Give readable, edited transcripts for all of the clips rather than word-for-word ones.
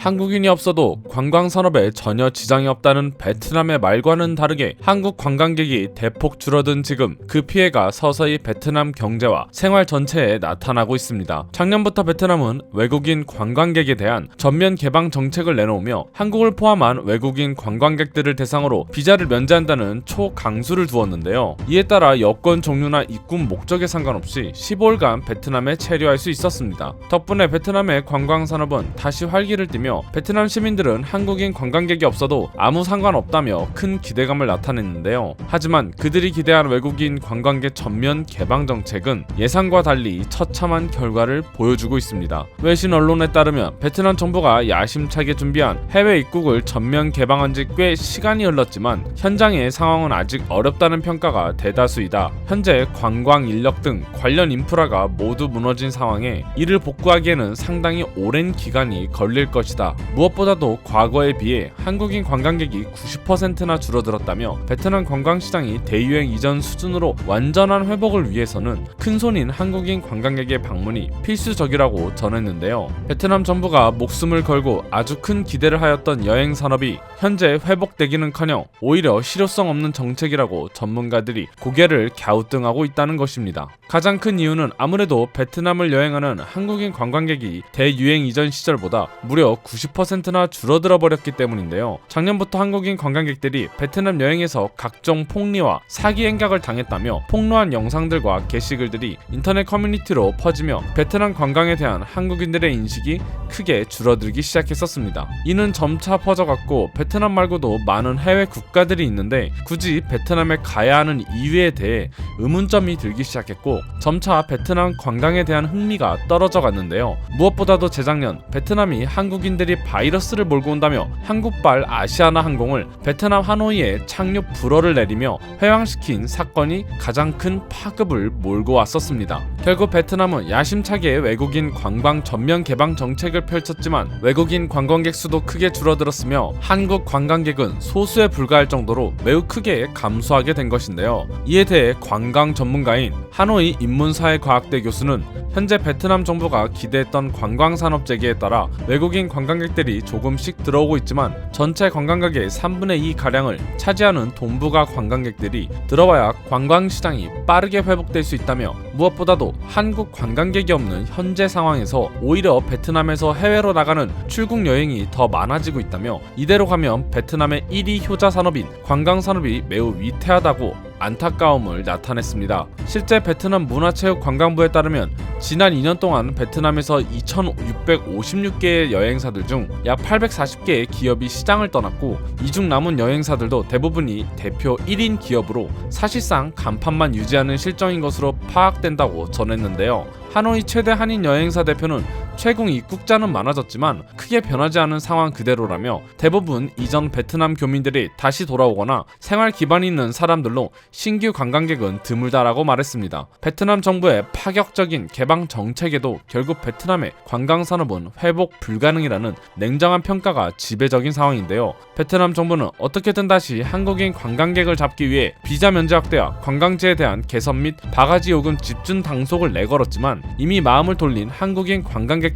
한국인이 없어도 관광산업에 전혀 지장이 없다는 베트남의 말과는 다르게 한국 관광객이 대폭 줄어든 지금 그 피해가 서서히 베트남 경제와 생활 전체에 나타나고 있습니다. 작년부터 베트남은 외국인 관광객에 대한 전면 개방 정책을 내놓으며 한국을 포함한 외국인 관광객들을 대상으로 비자를 면제한다는 초강수를 두었는데요. 이에 따라 여권 종류나 입국 목적에 상관없이 15일간 베트남에 체류할 수 있었습니다. 덕분에 베트남의 관광산업은 다시 활기를 띠며 베트남 시민들은 한국인 관광객이 없어도 아무 상관없다며 큰 기대감을 나타냈는데요. 하지만 그들이 기대한 외국인 관광객 전면 개방 정책은 예상과 달리 처참한 결과를 보여주고 있습니다. 외신 언론에 따르면 베트남 정부가 야심차게 준비한 해외 입국을 전면 개방한 지 꽤 시간이 흘렀지만 현장의 상황은 아직 어렵다는 평가가 대다수이다. 현재 관광 인력 등 관련 인프라가 모두 무너진 상황에 이를 복구하기에는 상당히 오랜 기간이 걸릴 것이다. 무엇보다도 과거에 비해 한국인 관광객이 90%나 줄어들었다며 베트남 관광시장이 대유행 이전 수준으로 완전한 회복을 위해서는 큰손인 한국인 관광객의 방문이 필수적이라고 전했는데요. 베트남 정부가 목숨을 걸고 아주 큰 기대를 하였던 여행 산업이 현재 회복되기는커녕 오히려 실효성 없는 정책이라고 전문가들이 고개를 갸우뚱하고 있다는 것입니다. 가장 큰 이유는 아무래도 베트남을 여행하는 한국인 관광객이 대유행 이전 시절보다 무려 90%나 줄어들어 버렸기 때문인데요. 작년부터 한국인 관광객들이 베트남 여행에서 각종 폭리와 사기 행각을 당했다며 폭로한 영상들과 게시글들이 인터넷 커뮤니티로 퍼지며 베트남 관광에 대한 한국인들의 인식이 크게 줄어들기 시작했었습니다. 이는 점차 퍼져갔고 베트남 말고도 많은 해외 국가들이 있는데 굳이 베트남에 가야 하는 이유에 대해 의문점이 들기 시작했고 점차 베트남 관광에 대한 흥미가 떨어져 갔는데요. 무엇보다도 재작년 베트남이 한국인들이 바이러스를 몰고 온다며 한국발 아시아나 항공을 베트남 하노이에 착륙 불허를 내리며 회항시킨 사건이 가장 큰 파급을 몰고 왔었습니다. 결국 베트남은 야심차게 외국인 관광 전면 개방 정책을 펼쳤지만 외국인 관광객 수도 크게 줄어들었으며 한국 관광객은 소수에 불과할 정도로 매우 크게 감소하게 된 것인데요. 이에 대해 관광 전문가인 하노이 인문사회과학대 교수는 현재 베트남 정부가 기대했던 관광산업 재개에 따라 외국인 관광객들이 조금씩 들어오고 있지만 전체 관광객의 3분의 2 가량을 차지하는 동북아 관광객들이 들어와야 관광시장이 빠르게 회복될 수 있다며 무엇보다도 한국 관광객이 없는 현재 상황에서 오히려 베트남에서 해외로 나가는 출국 여행이 더 많아지고 있다며 이대로 가면 베트남의 1위 효자 산업인 관광산업이 매우 위태하다고 안타까움을 나타냈습니다. 실제 베트남 문화체육관광부에 따르면 지난 2년 동안 베트남에서 2,656개의 여행사들 중 약 840개의 기업이 시장을 떠났고 이 중 남은 여행사들도 대부분이 대표 1인 기업으로 사실상 간판만 유지하는 실정인 것으로 파악된다고 전했는데요. 하노이 최대 한인 여행사 대표는 최근 입국자는 많아졌지만 크게 변하지 않은 상황 그대로라며 대부분 이전 베트남 교민들이 다시 돌아오거나 생활 기반이 있는 사람들로 신규 관광객은 드물다라고 말했습니다. 베트남 정부의 파격적인 개방 정책에도 결국 베트남의 관광산업은 회복 불가능이라는 냉정한 평가가 지배적인 상황인데요. 베트남 정부는 어떻게든 다시 한국인 관광객을 잡기 위해 비자 면제 확대와 관광지에 대한 개선 및 바가지 요금 집중 당속을 내걸었지만 이미 마음을 돌린 한국인 관광객들의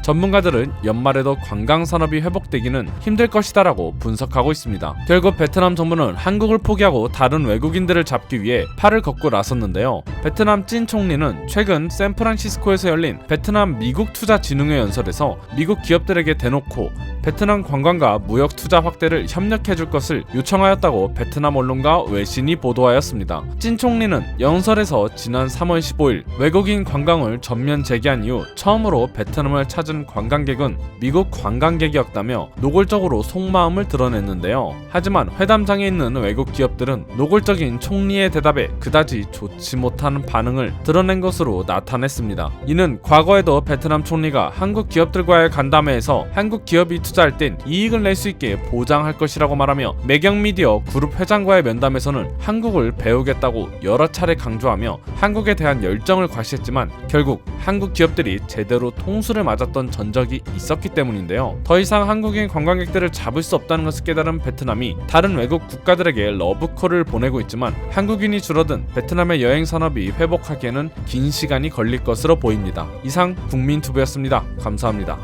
전문가들은 연말에도 관광산업이 회복되기는 힘들 것이다라고 분석하고 있습니다. 결국 베트남 정부는 한국을 포기하고 다른 외국인들을 잡기 위해 팔을 걷고 나섰는데요. 베트남 찐 총리는 최근 샌프란시스코에서 열린 베트남 미국 투자 진흥회 연설에서 미국 기업들에게 대놓고 베트남 관광과 무역 투자 확대를 협력해줄 것을 요청하였다고 베트남 언론과 외신이 보도하였습니다. 찐 총리는 연설에서 지난 3월 15일 외국인 관광을 전면 재개한 이후 처음으로 베트남을 찾은 관광객은 미국 관광객이었다며 노골적으로 속마음을 드러냈는데요. 하지만 회담장에 있는 외국 기업들은 노골적인 총리의 대답에 그다지 좋지 못한 반응을 드러낸 것으로 나타냈습니다. 이는 과거에도 베트남 총리가 한국 기업들과의 간담회에서 한국 기업이 투자할 땐 이익을 낼 수 있게 보장할 것이라고 말하며 매경미디어 그룹 회장과의 면담에서는 한국을 배우겠다고 여러 차례 강조하며 한국에 대한 열정을 과시했지만 결국 한국 기업들이 제대로 통수를 맞았던 전적이 있었기 때문인데요. 더 이상 한국인 관광객들을 잡을 수 없다는 것을 깨달은 베트남이 다른 외국 국가들에게 러브콜을 보내고 있지만 한국인이 줄어든 베트남의 여행 산업이 회복하기에는 긴 시간이 걸릴 것으로 보입니다. 이상 국민투브였습니다. 감사합니다.